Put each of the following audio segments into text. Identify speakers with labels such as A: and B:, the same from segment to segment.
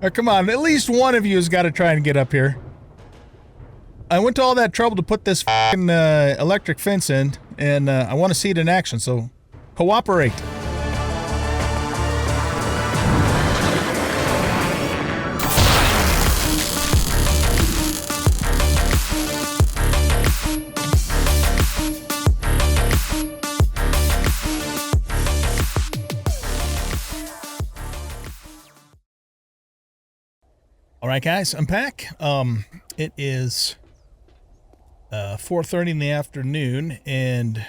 A: Oh, come on, at least one of you has got to try and get up here. I went to all that trouble to put this fucking electric fence in, and I want to see it in action, so cooperate. All right, guys, I'm back. It is 4:30 in the afternoon, and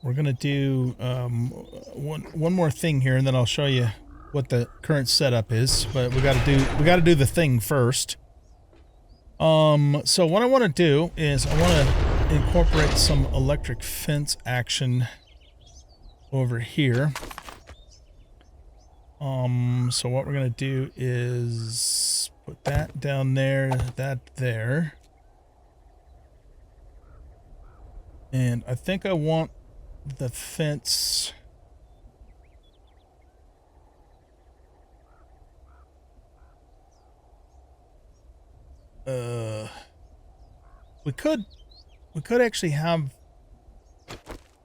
A: we're gonna do one more thing here, and then I'll show you what the current setup is. But we gotta do the thing first. So what I want to do is I want to incorporate some electric fence action over here. So what we're gonna do is put that down there, that there. And I think I want the fence we could actually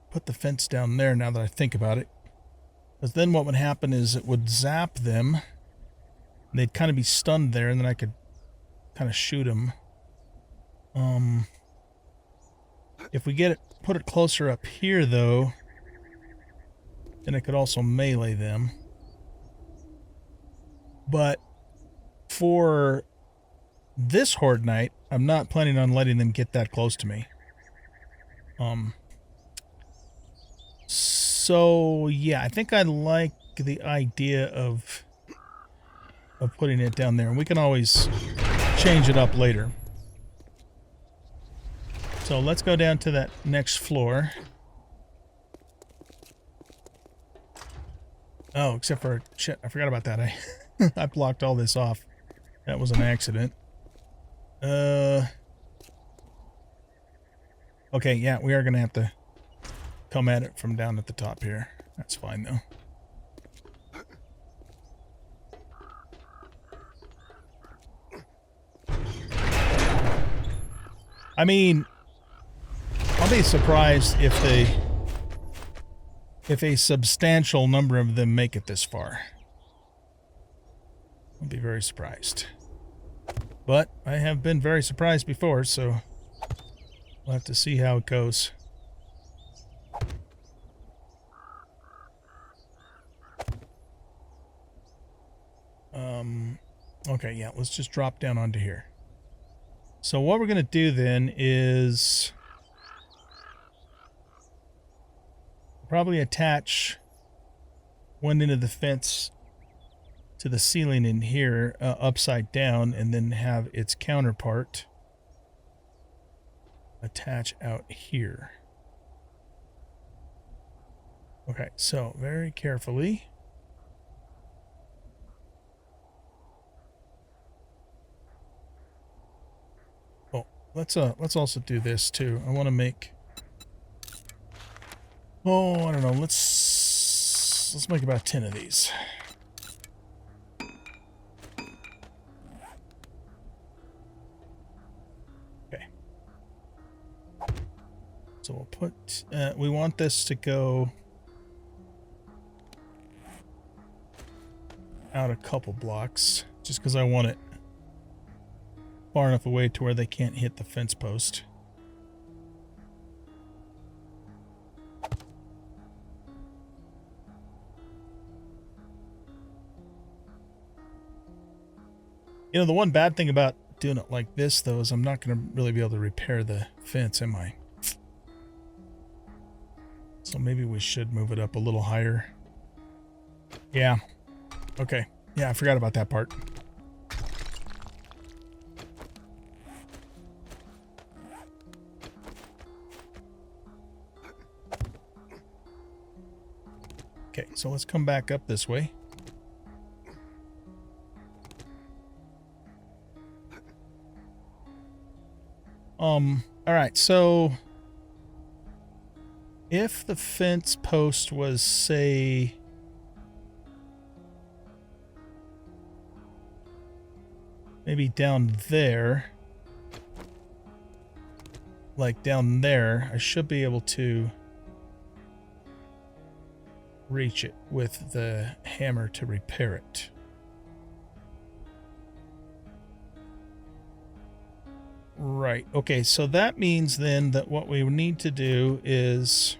A: put the fence down there now that I think about it. Because then what would happen is it would zap them. And they'd kind of be stunned there, and then I could kind of shoot them. If we put it closer up here, though, then I could also melee them. But for this Horde Night, I'm not planning on letting them get that close to me. So yeah, I think I like the idea of putting it down there, and we can always change it up later. So let's go down to that next floor. Oh, except for shit, I forgot about that. I blocked all this off. That was an accident. Okay, yeah, we are gonna have to come at it from down at the top here. That's fine, though. I mean, I'll be surprised if a substantial number of them make it this far. I'll be very surprised. But I have been very surprised before, so we'll have to see how it goes. Okay, yeah, let's just drop down onto here. So what we're going to do then is probably attach one end of the fence to the ceiling in here, upside down, and then have its counterpart attach out here. Okay, so very carefully. Let's also do this too. I want to make, oh, I don't know, let's make about 10 of these. Okay. So we'll put, we want this to go out a couple blocks, just because I want it far enough away to where they can't hit the fence post. You know, the one bad thing about doing it like this, though, is I'm not going to really be able to repair the fence, am I? So maybe we should move it up a little higher. Yeah. Okay. Yeah, I forgot about that part. Okay, so let's come back up this way. Alright, so if the fence post was, say, maybe down there. Like down there, I should be able to reach it with the hammer to repair it. Right. Okay, so that means then that what we need to do is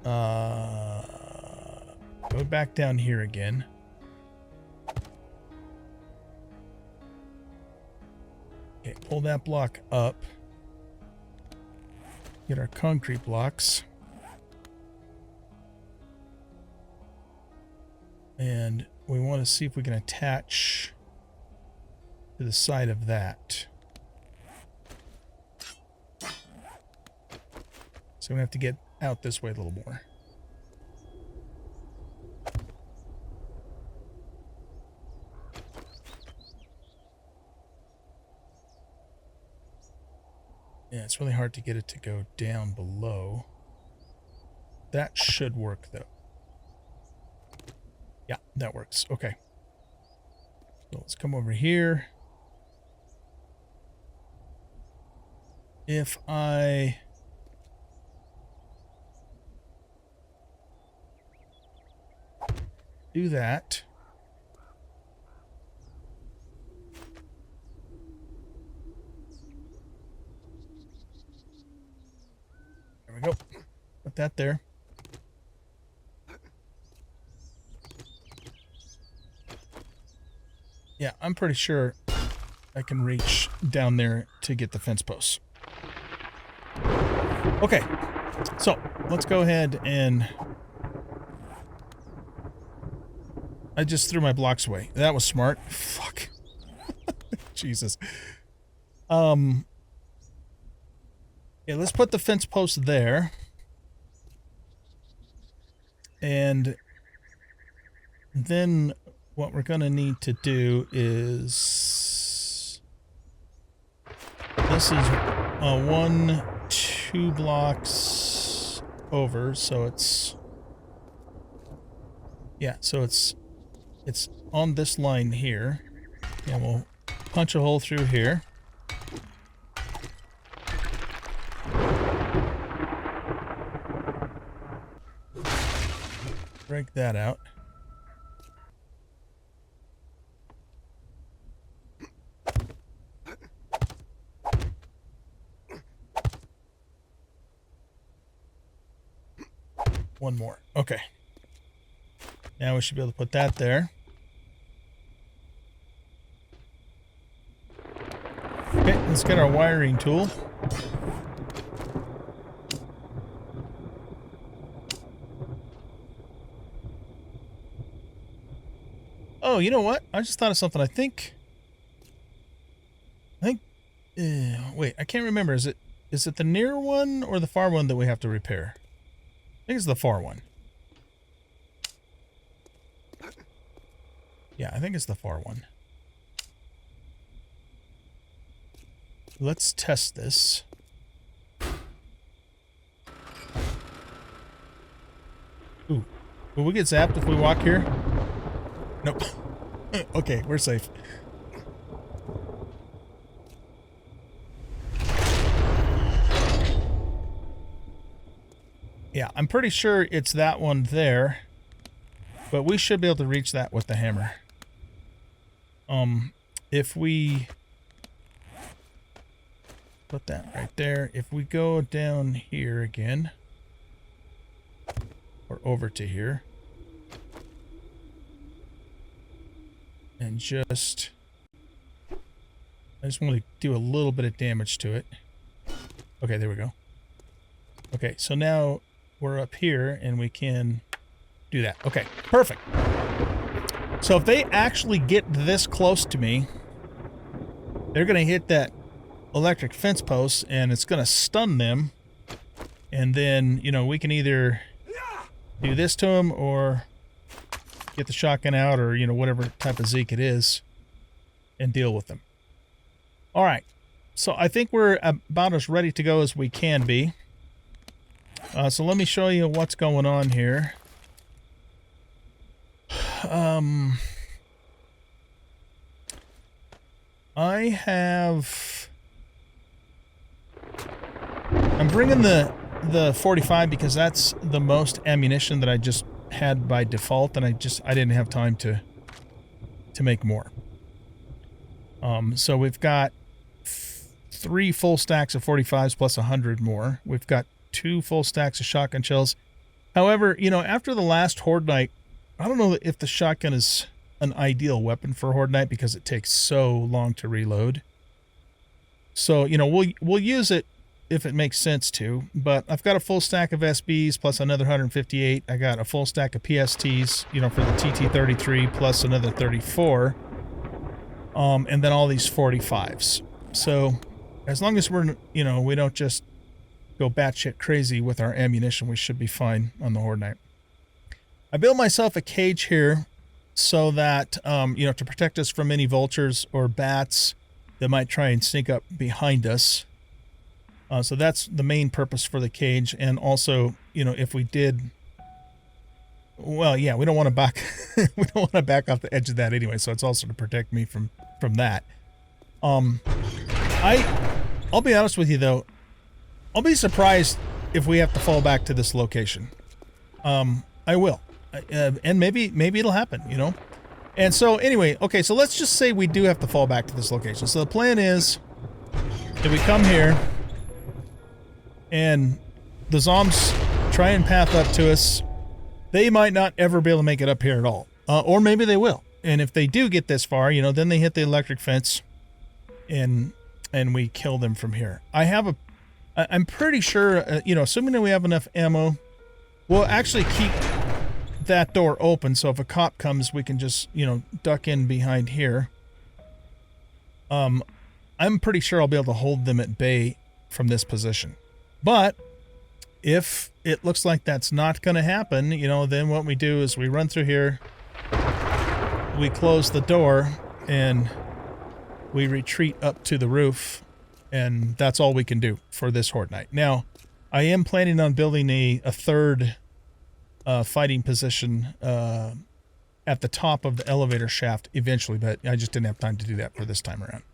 A: go back down here again. Okay, pull that block up. Get our concrete blocks. And we want to see if we can attach to the side of that. So we have to get out this way a little more. Yeah, it's really hard to get it to go down below. That should work, though. Yeah, that works. Okay. So let's come over here. If I... do that... there we go. Put that there. Yeah, I'm pretty sure I can reach down there to get the fence posts. Okay, so let's go ahead and... I just threw my blocks away. That was smart. Fuck. Jesus. Yeah, let's put the fence post there. And then what we're going to need to do is... this is 2 blocks over, so it's... yeah, so it's on this line here. And we'll punch a hole through here. Break that out. One more. Okay. Now we should be able to put that there. Okay, let's get our wiring tool. Oh, you know what? I just thought of something. I think, wait, I can't remember. Is it the near one or the far one that we have to repair? I think it's the far one. Yeah, I think it's the far one. Let's test this. Ooh. Will we get zapped if we walk here? Nope. Okay, we're safe. Yeah, I'm pretty sure it's that one there. But we should be able to reach that with the hammer. If we put that right there, if we go down here again, or over to here, and I just want to do a little bit of damage to it. Okay, there we go. Okay, so now we're up here and we can do that. Okay, perfect. So if they actually get this close to me, they're going to hit that electric fence post and it's going to stun them. And then, you know, we can either do this to them or get the shotgun out or, you know, whatever type of Zeke it is and deal with them. All right. So I think we're about as ready to go as we can be. So let me show you what's going on here. I'm bringing the 45 because that's the most ammunition that I just had by default, and I didn't have time to make more. So we've got 3 full stacks of 45s plus 100 more. We've got 2 full stacks of shotgun shells. However, you know, after the last Horde Night, I don't know if the shotgun is an ideal weapon for Horde Night because it takes so long to reload. So, you know, we'll use it if it makes sense to, but I've got a full stack of SBs plus another 158. I got a full stack of PSTs, you know, for the TT33 plus another 34. And then all these 45s. So as long as we're, you know, we don't just go batshit crazy with our ammunition, we should be fine on the Horde Night. I built myself a cage here so that, you know, to protect us from any vultures or bats that might try and sneak up behind us. So that's the main purpose for the cage. And also, you know, if we did, well, yeah, we don't want to back, we don't want to back off the edge of that anyway. So it's also to protect me from that. I'll be honest with you though. I'll be surprised if we have to fall back to this location. I will. And maybe it'll happen, you know? And so anyway, okay, so let's just say we do have to fall back to this location. So the plan is that we come here and the zombs try and path up to us. They might not ever be able to make it up here at all. Or maybe they will. And if they do get this far, you know, then they hit the electric fence and we kill them from here. I'm pretty sure, you know, assuming that we have enough ammo, we'll actually keep that door open. So if a cop comes, we can just, you know, duck in behind here. I'm pretty sure I'll be able to hold them at bay from this position. But if it looks like that's not going to happen, you know, then what we do is we run through here, we close the door, and we retreat up to the roof, and that's all we can do for this Horde Night. Now, I am planning on building a third fighting position at the top of the elevator shaft eventually, but I just didn't have time to do that for this time around.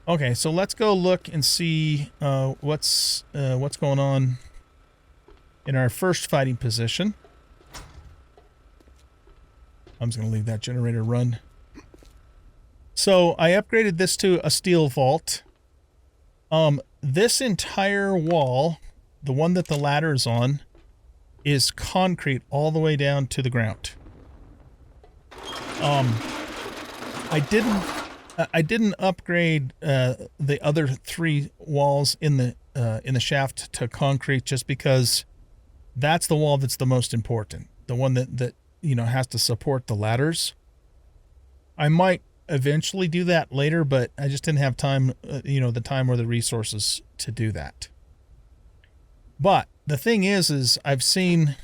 A: Okay, so let's go look and see what's going on in our first fighting position. I'm just going to leave that generator run. So I upgraded this to a steel vault. This entire wall, the one that the ladder is on, is concrete all the way down to the ground. I didn't upgrade the other 3 walls in the shaft to concrete just because that's the wall that's the most important. The one that you know has to support the ladders. I might eventually do that later, but I just didn't have time, you know, the time or the resources to do that. But the thing is I've seen,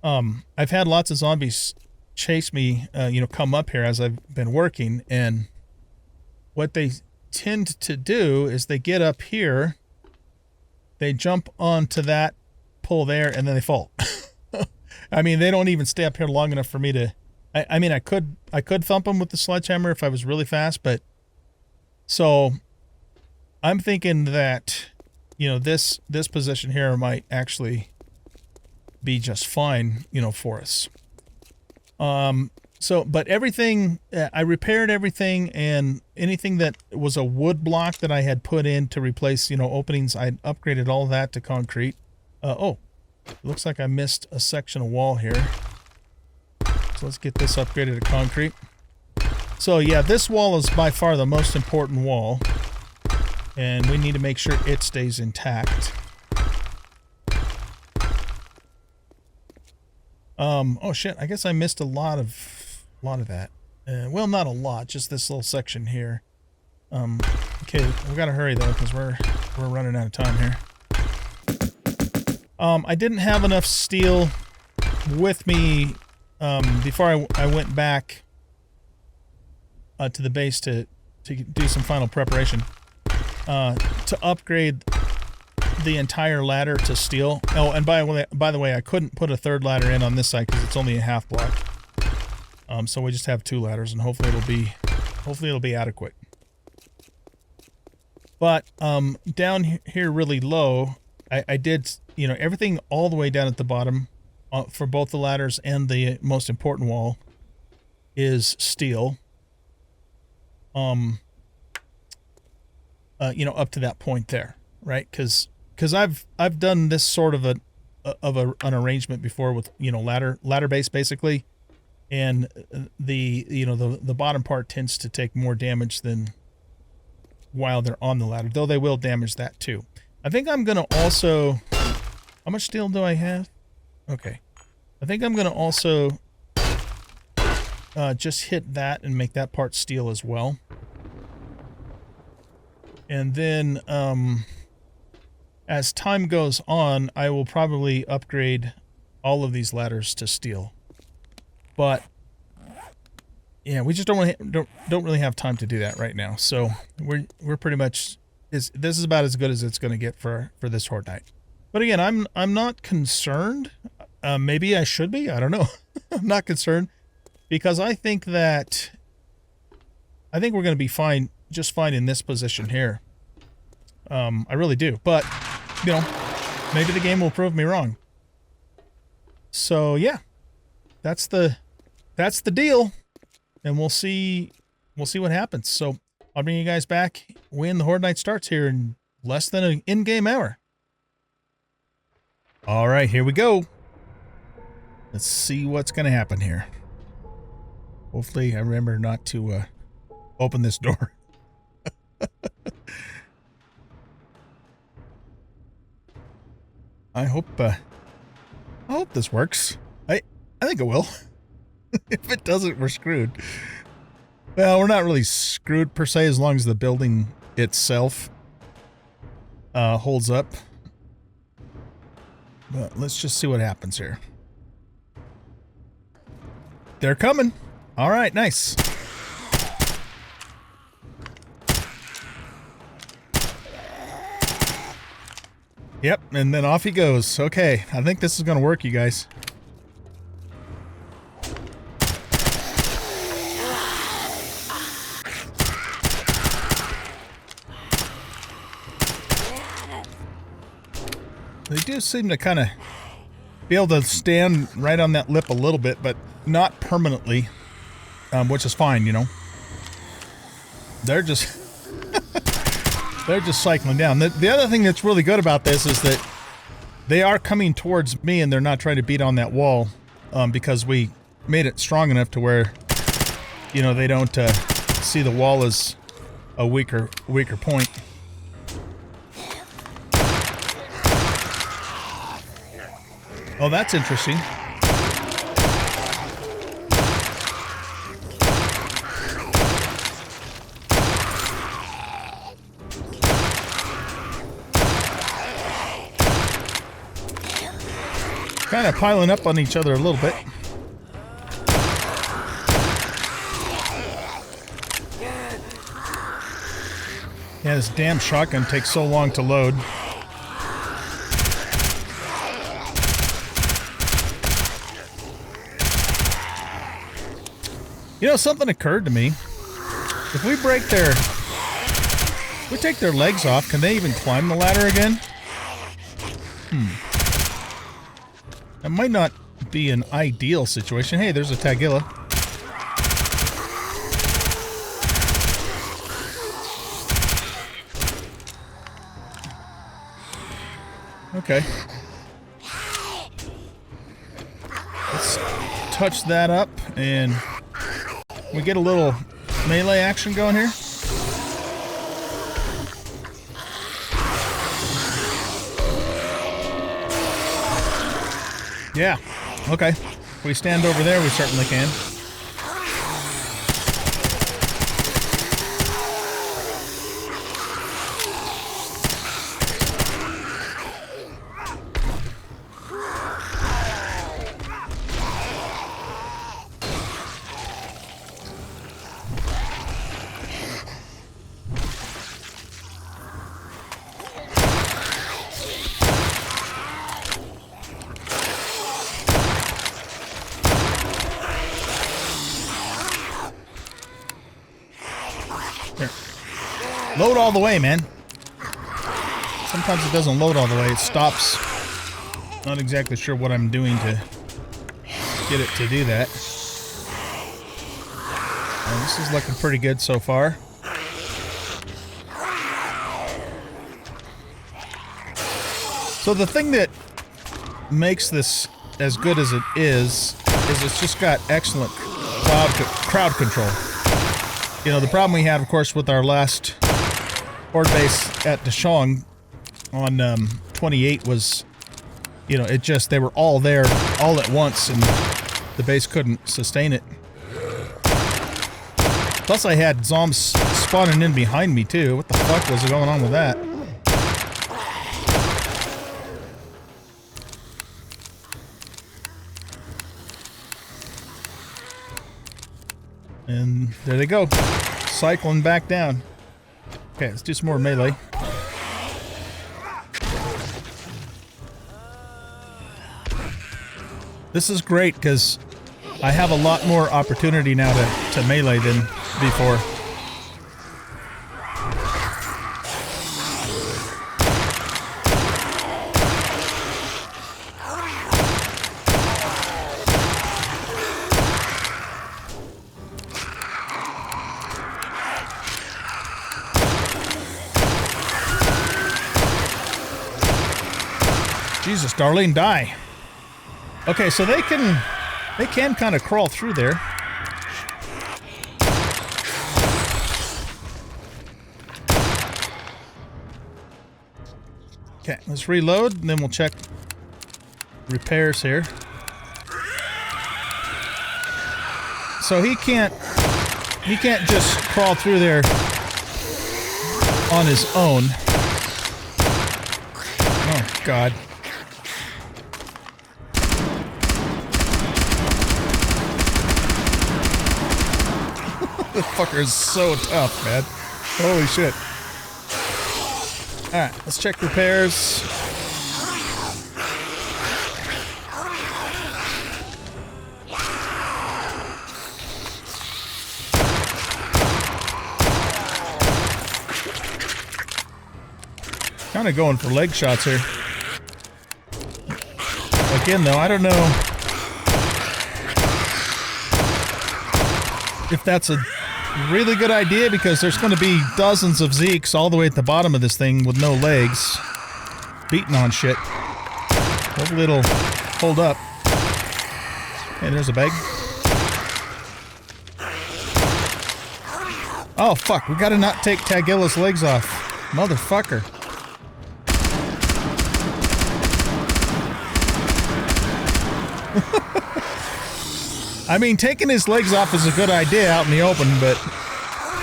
A: I've had lots of zombies chase me, you know, come up here as I've been working, and what they tend to do is they get up here, they jump onto that pole there, and then they fall. I mean, they don't even stay up here long enough for me to, I mean, I could thump them with the sledgehammer if I was really fast, but so I'm thinking that, you know, this position here might actually be just fine, you know, for us. So, but everything, I repaired everything, and anything that was a wood block that I had put in to replace, you know, openings, I upgraded all that to concrete. Oh, looks like I missed a section of wall here. So let's get this upgraded to concrete. So yeah, this wall is by far the most important wall, and we need to make sure it stays intact. Oh shit, I guess I missed a lot of that. Well, not a lot, just this little section here. Okay, we gotta hurry though, because we're running out of time here. I didn't have enough steel with me before I went back to the base to do some final preparation to upgrade the entire ladder to steel. Oh, and by the way, I couldn't put a third ladder in on this side because it's only a half block. So we just have 2 ladders, and hopefully it'll be adequate. But down here really low, I did, you know, everything all the way down at the bottom for both the ladders and the most important wall is steel. You know, up to that point there, right? Because I've done this sort of an arrangement before with, you know, ladder base basically, and the bottom part tends to take more damage than while they're on the ladder, though they will damage that too. I think I'm gonna also, how much steel do I have? Okay, I think I'm gonna also just hit that and make that part steel as well. And then, as time goes on, I will probably upgrade all of these ladders to steel. But yeah, we just don't really have time to do that right now. So we're pretty much this is about as good as it's going to get for this Horde Night. But again, I'm not concerned. Maybe I should be. I don't know. I'm not concerned because I think we're going to be fine. Just fine in this position here. I really do. But, you know, maybe the game will prove me wrong. So, yeah. That's the deal. And we'll see what happens. So, I'll bring you guys back when the Horde Night starts here in less than an in-game hour. All right, here we go. Let's see what's going to happen here. Hopefully, I remember not to open this door. I hope this works. I think it will. If it doesn't, we're screwed. Well, we're not really screwed per se as long as the building itself holds up. But let's just see what happens here. They're coming. All right, nice. Yep, and then off he goes. Okay, I think this is going to work, you guys. They do seem to kind of be able to stand right on that lip a little bit, but not permanently, which is fine, you know. They're just... they're just cycling down. The other thing that's really good about this is that they are coming towards me and they're not trying to beat on that wall because we made it strong enough to where, you know, they don't see the wall as a weaker point. Oh, that's interesting. Kind of piling up on each other a little bit. Yeah, this damn shotgun takes so long to load. You know, something occurred to me. If we take their legs off, can they even climb the ladder again? That might not be an ideal situation. Hey, there's a Tagilla. Okay. Let's touch that up and we get a little melee action going here. Yeah, okay. If we stand over there, we certainly can. Load all the way, man. Sometimes it doesn't load all the way. It stops. Not exactly sure what I'm doing to get it to do that. And this is looking pretty good so far. So the thing that makes this as good as it is it's just got excellent crowd control. You know, the problem we had, of course, with our last horde base at Dashong on 28 was, you know, they were all there all at once, and the base couldn't sustain it. Plus, I had zombies spawning in behind me, too. What the fuck was going on with that? And there they go. Cycling back down. Okay, let's do some more melee. This is great because I have a lot more opportunity now to melee than before. Jesus, Darlene, die. Okay, so they can kind of crawl through there. Okay, let's reload, and then we'll check repairs here. So he can't just crawl through there on his own. Oh, God. This fucker is so tough, man. Holy shit. Alright, let's check repairs. Kind of going for leg shots here. Again, though, I don't know if that's a really good idea, because there's going to be dozens of Zeeks all the way at the bottom of this thing with no legs, beating on shit. Hopefully it'll hold up. Hey, there's a bag. Oh fuck, we gotta not take Tagilla's legs off. Motherfucker. I mean, taking his legs off is a good idea out in the open, but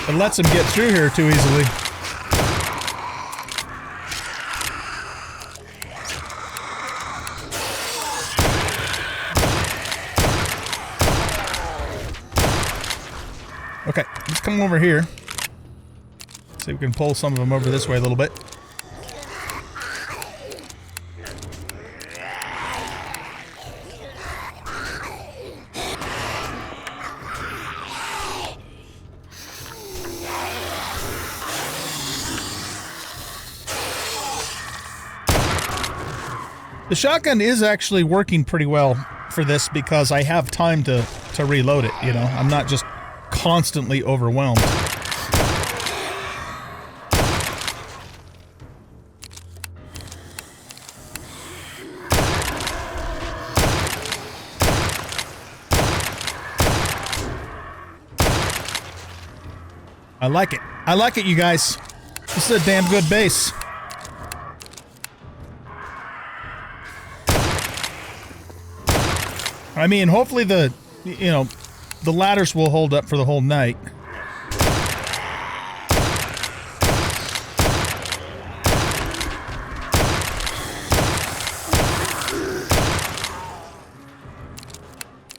A: it lets him get through here too easily. Okay, let's come over here. See if we can pull some of them over this way a little bit. The shotgun is actually working pretty well for this because I have time to reload it, you know? I'm not just constantly overwhelmed. I like it. I like it, you guys. This is a damn good base. I mean, hopefully the ladders will hold up for the whole night.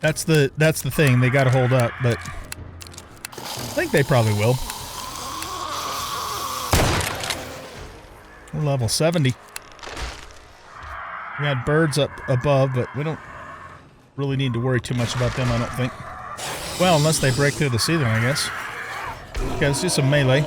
A: That's the thing. They got to hold up, but I think they probably will. We're level 70. We had birds up above, but we don't really need to worry too much about them, I don't think. Well, unless they break through the ceiling, I guess. Okay, let's do some melee.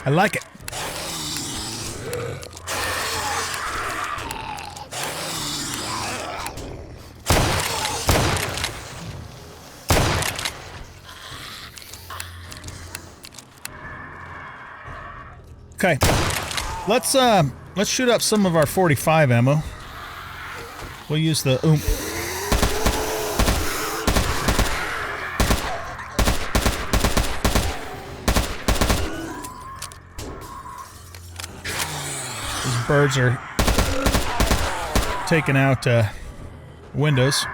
A: I like it. Okay, let's shoot up some of our 45 ammo. We'll use the oomph. These birds are taking out windows.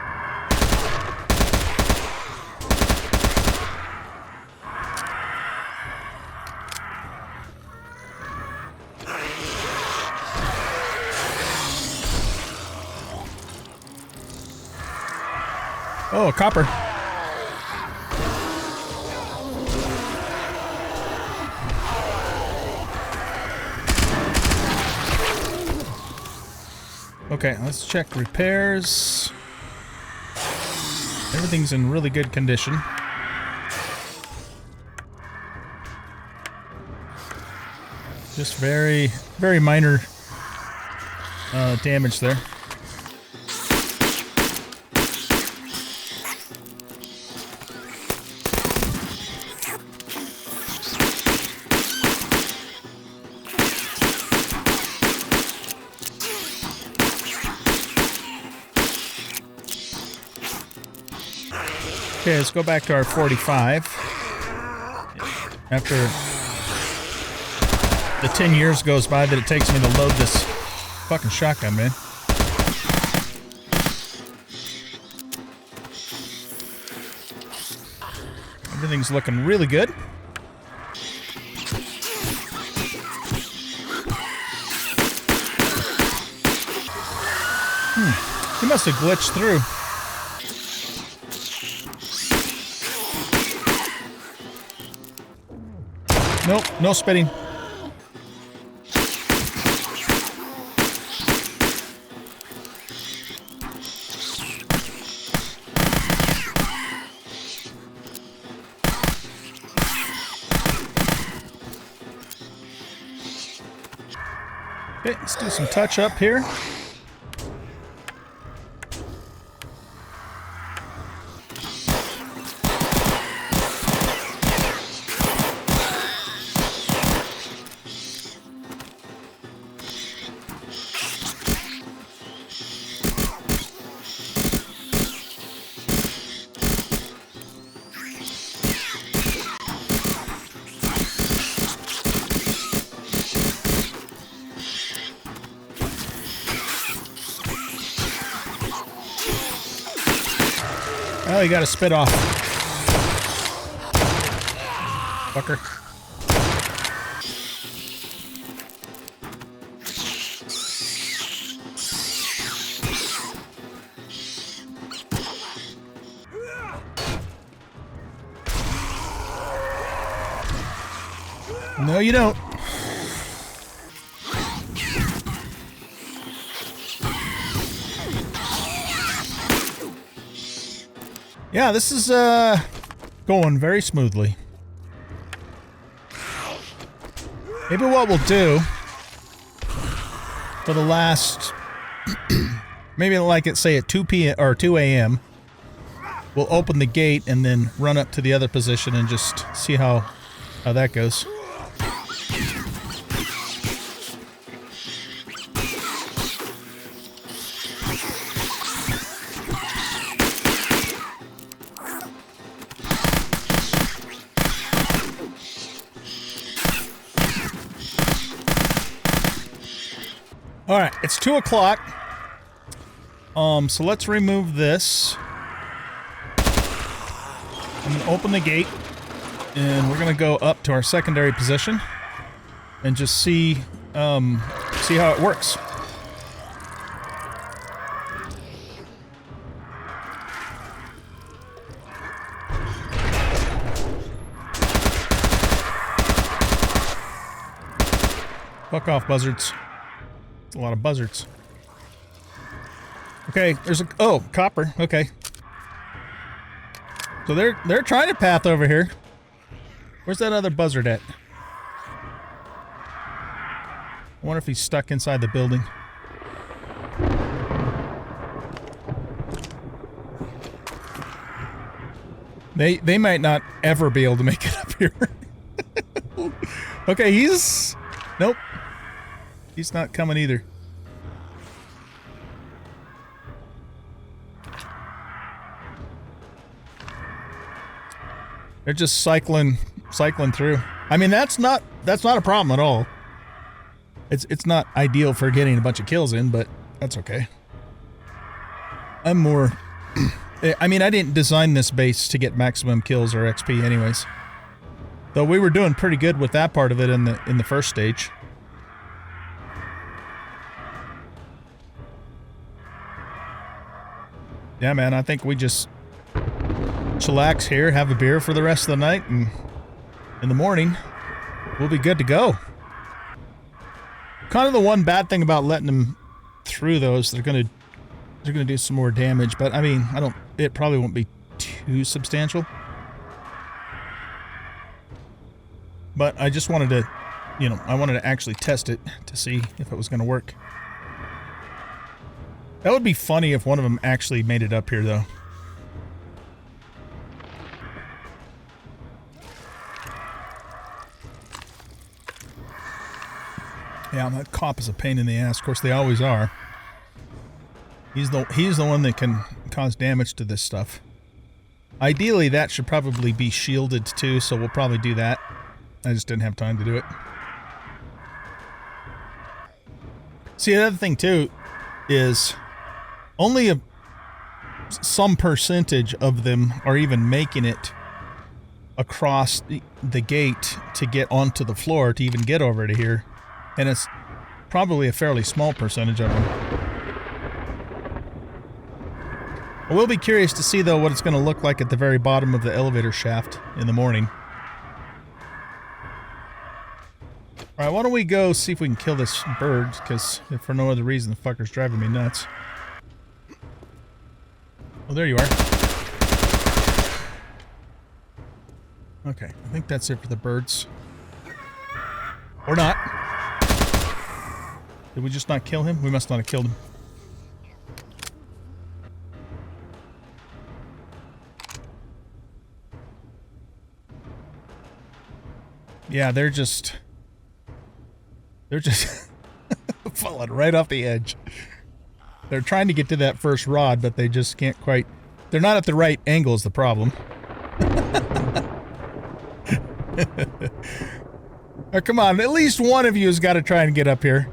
A: Oh, copper. Okay, let's check repairs. Everything's in really good condition. Just very, very minor damage there. Okay, let's go back to our 45. After the 10 years goes by that it takes me to load this fucking shotgun, man. Everything's looking really good. He must have glitched through. Nope, no spitting. Okay, let's do some touch up here. Oh, you gotta spit off. Fucker. No, you don't. Yeah, this is going very smoothly. Maybe what we'll do for the last, maybe like it say at 2 p.m. or 2 a.m. we'll open the gate and then run up to the other position and just see how that goes. All right, it's 2 o'clock. So let's remove this. I'm gonna open the gate, and we're gonna go up to our secondary position and just see how it works. Fuck off, buzzards. It's a lot of buzzards. Okay, there's a... Oh, copper. Okay. So they're trying to path over here. Where's that other buzzard at? wonder if he's stuck inside the building. They might not ever be able to make it up here. Okay, he's... Nope. He's not coming either. They're just cycling through. I mean, that's not a problem at all. It's not ideal for getting a bunch of kills in, but that's okay. I'm more... I mean, I didn't design this base to get maximum kills or XP anyways. Though we were doing pretty good with that part of it in the first stage. Yeah, man, I think we just chillax here, have a beer for the rest of the night, and in the morning, we'll be good to go. Kind of the one bad thing about letting them through those, they're gonna do some more damage, but I mean, it probably won't be too substantial. But I just wanted to, I wanted to actually test it to see if it was gonna work. That would be funny if one of them actually made it up here, though. Yeah, that cop is a pain in the ass. Of course, they always are. He's the one that can cause damage to this stuff. Ideally, that should probably be shielded too, so we'll probably do that. I just didn't have time to do it. See, the other thing too is only some percentage of them are even making it across the gate to get onto the floor to even get over to here. And it's probably a fairly small percentage of them. I will be curious to see, though, what it's going to look like at the very bottom of the elevator shaft in the morning. Alright, why don't we go see if we can kill this bird, because if for no other reason, the fucker's driving me nuts. Oh, there you are. Okay, I think that's it for the birds. Or not. Did we just not kill him? We must not have killed him. Yeah, they're just falling right off the edge. They're trying to get to that first rod, but they just can't quite... They're not at the right angle is the problem. Oh, come on, at least one of you has got to try and get up here.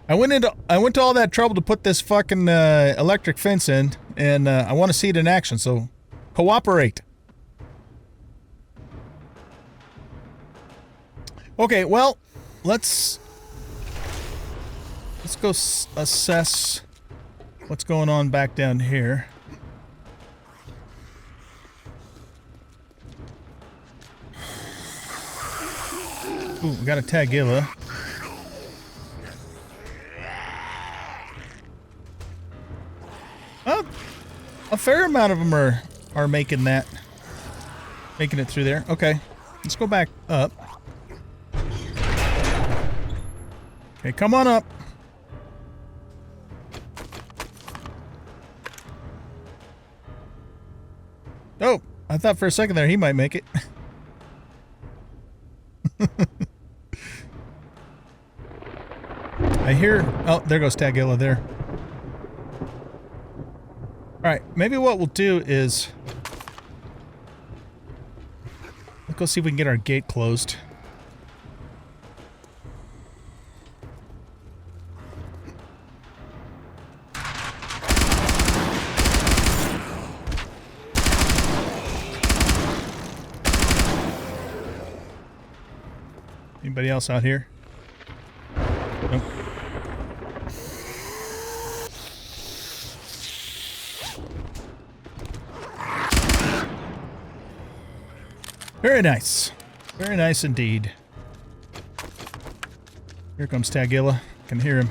A: I went to all that trouble to put this fucking electric fence in, and I want to see it in action, so cooperate. Okay, well, let's go assess what's going on back down here. Ooh, we got a Tagilla. Oh, a fair amount of them are making it through there. Okay, let's go back up. Okay, come on up. Oh, I thought for a second there he might make it. I hear... Oh, there goes Tagilla there. Alright, maybe what we'll do is... Let's go see if we can get our gate closed. Anybody else out here? Nope. Very nice. Very nice indeed. Here comes Tagilla. Can hear him.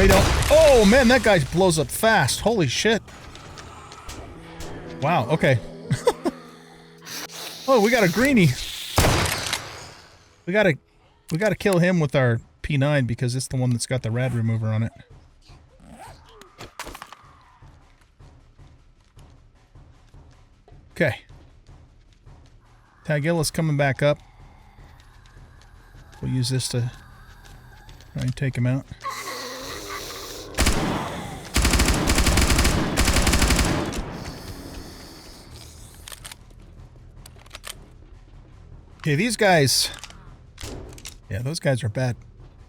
A: you don't. Oh, man, that guy blows up fast. Holy shit. Wow, okay. Oh, we got a greenie. We gotta kill him with our P9 because it's the one that's got the rad remover on it. Okay. Tagilla's coming back up. We'll use this to try and take him out. Okay, these guys... Yeah, those guys are bad.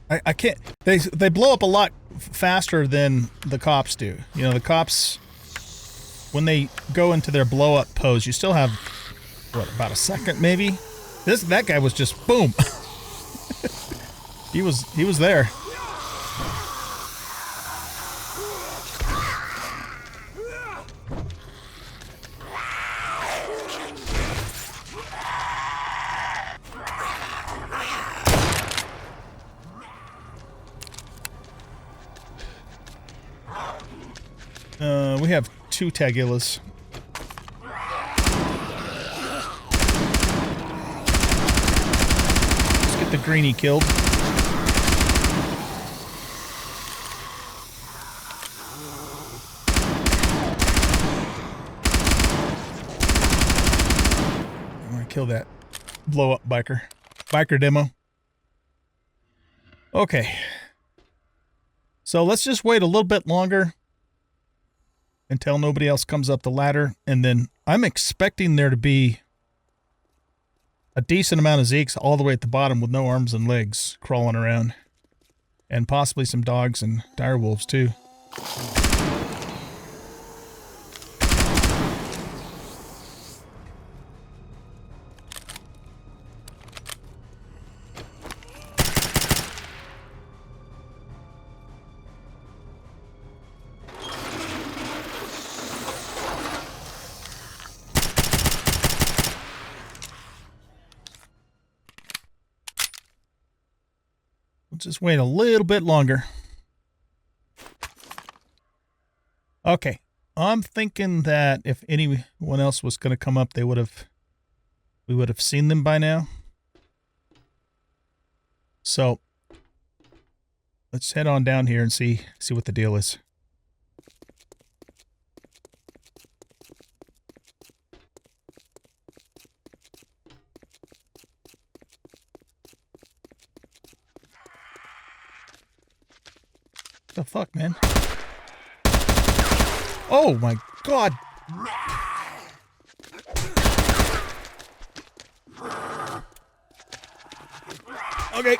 A: I can't... They blow up a lot faster than the cops do. You know, the cops... When they go into their blow-up pose, you still have... What, about a second, maybe? That guy was just... Boom! He was there. We have 2 Tagillas. Let's get the greenie killed. I want to kill that blow-up biker. Biker demo. Okay. So let's just wait a little bit longer until nobody else comes up the ladder, and then I'm expecting there to be a decent amount of Zeeks all the way at the bottom with no arms and legs crawling around, and possibly some dogs and dire wolves too. Just wait a little bit longer. Okay. I'm thinking that if anyone else was going to come up, we would have seen them by now. So let's head on down here and see what the deal is. The fuck, man? Oh my god! Okay,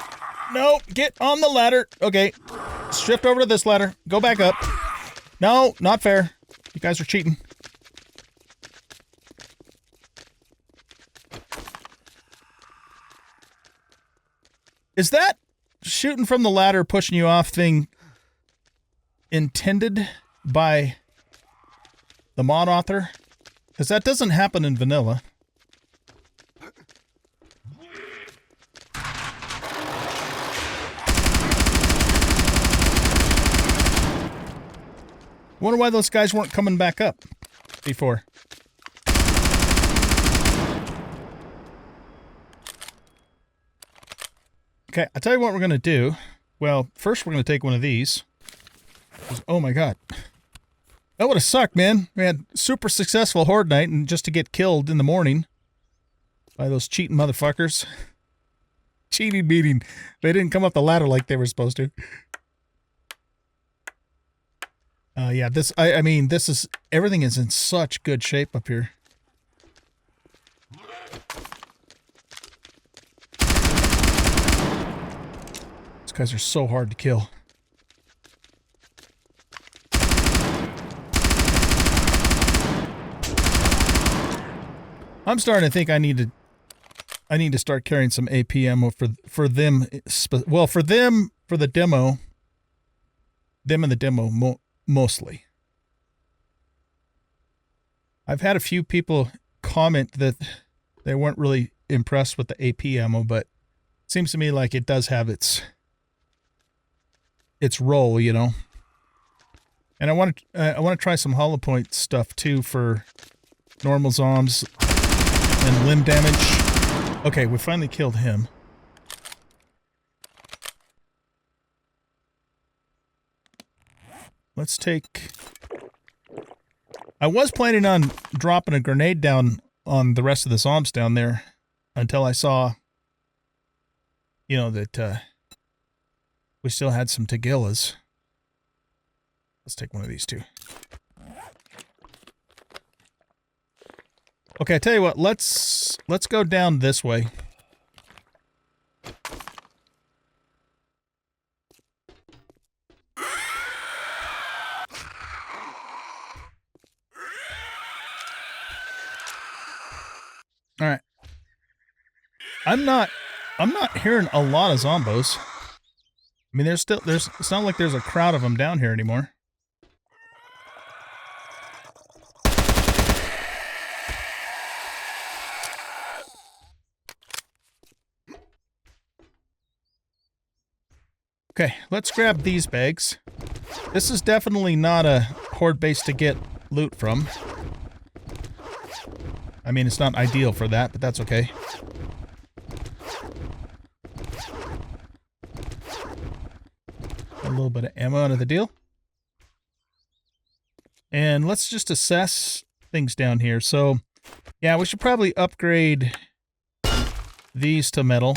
A: no, get on the ladder. Okay, shift over to this ladder. Go back up. No, not fair. You guys are cheating. Is that shooting from the ladder, pushing you off thing intended by the mod author? Because that doesn't happen in vanilla. Wonder why those guys weren't coming back up before. Okay, I'll tell you what we're going to do. Well, first we're going to take one of these. Oh my god. That would have sucked, man. We had super successful horde night and just to get killed in the morning by those cheating motherfuckers. Cheating meeting. They didn't come up the ladder like they were supposed to. Yeah, I mean, everything is in such good shape up here. These guys are so hard to kill. I'm starting to think I need to start carrying some AP ammo for them. Well, for the demo. Them and the demo mostly. I've had a few people comment that they weren't really impressed with the AP ammo, but it seems to me like it does have its its role, you know. And I want to try some hollow point stuff too for normal zombies and limb damage. Okay, we finally killed him. Let's take... I was planning on dropping a grenade down on the rest of the zombies down there until I saw, you know, that we still had some Tagillas. Let's take one of these two. Okay, I tell you what, let's go down this way. All right. I'm not hearing a lot of zombos. I mean, it's not like there's a crowd of them down here anymore. Okay, let's grab these bags. This is definitely not a horde base to get loot from. I mean, it's not ideal for that, but that's okay. A little bit of ammo out of the deal. And let's just assess things down here. So, yeah, we should probably upgrade these to metal,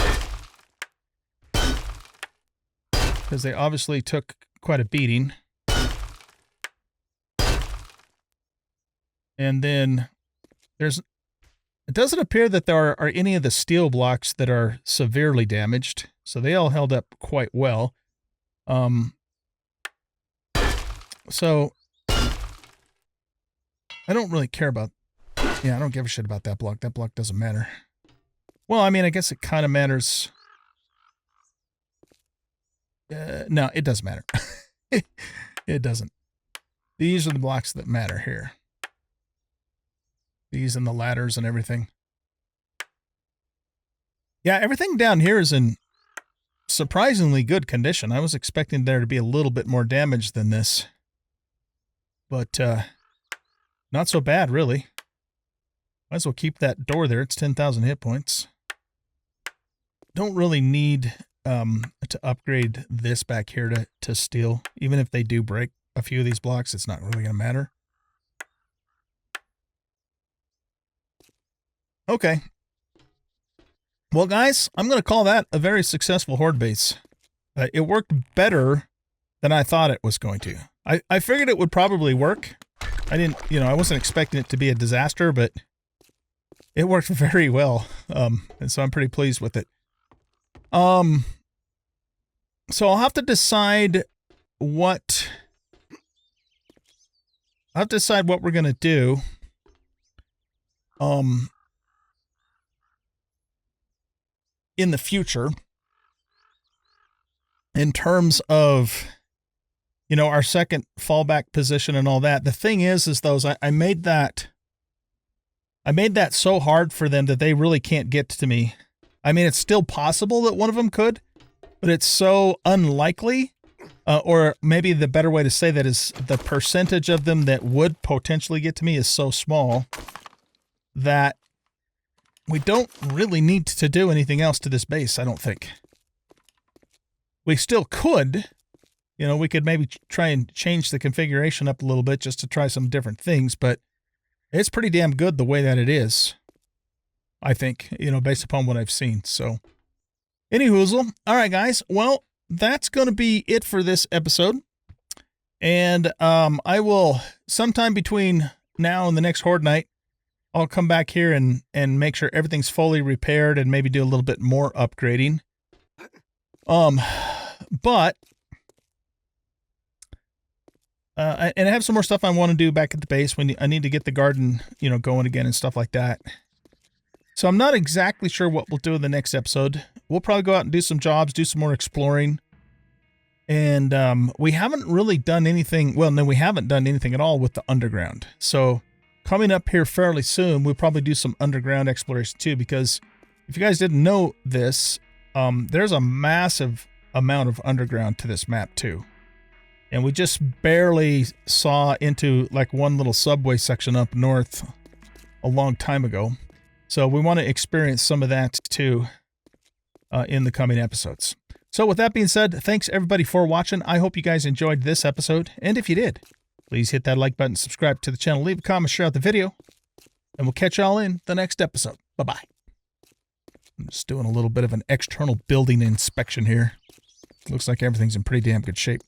A: because they obviously took quite a beating. And then it doesn't appear that there are any of the steel blocks that are severely damaged, so they all held up quite well. So I don't really care about, I don't give a shit about that block. That block doesn't matter. Well, I mean, I guess it kind of matters. No, it doesn't matter. It doesn't. These are the blocks that matter here. These and the ladders and everything. Yeah, everything down here is in surprisingly good condition. I was expecting there to be a little bit more damage than this. But, not so bad, really. Might as well keep that door there. It's 10,000 hit points. Don't really need to upgrade this back here to steel. Even if they do break a few of these blocks, it's not really going to matter. Okay. Well, guys, I'm going to call that a very successful horde base. It worked better than I thought it was going to. I figured it would probably work. I didn't, I wasn't expecting it to be a disaster, but it worked very well. And so I'm pretty pleased with it. So I'll have to decide what we're going to do. In the future, in terms of, our second fallback position and all that. The thing is those I made that so hard for them that they really can't get to me. I mean, it's still possible that one of them could, but it's so unlikely, or maybe the better way to say that is the percentage of them that would potentially get to me is so small that we don't really need to do anything else to this base, I don't think. We still could. We could maybe try and change the configuration up a little bit just to try some different things, but it's pretty damn good the way that it is, I think, based upon what I've seen. So, anyhoozle. All right, guys. Well, that's going to be it for this episode. And I will, sometime between now and the next Horde Night, I'll come back here and make sure everything's fully repaired and maybe do a little bit more upgrading. But I have some more stuff I want to do back at the base when I need to get the garden, going again and stuff like that. So I'm not exactly sure what we'll do in the next episode. We'll probably go out and do some jobs, do some more exploring. And we haven't really done anything. Well, no, we haven't done anything at all with the underground. So coming up here fairly soon, we'll probably do some underground exploration too, because if you guys didn't know this, there's a massive amount of underground to this map too. And we just barely saw into like one little subway section up north a long time ago. So we want to experience some of that too in the coming episodes. So with that being said, thanks everybody for watching. I hope you guys enjoyed this episode. And if you did, please hit that like button, subscribe to the channel, leave a comment, share out the video, and we'll catch y'all in the next episode. Bye-bye. I'm just doing a little bit of an external building inspection here. Looks like everything's in pretty damn good shape.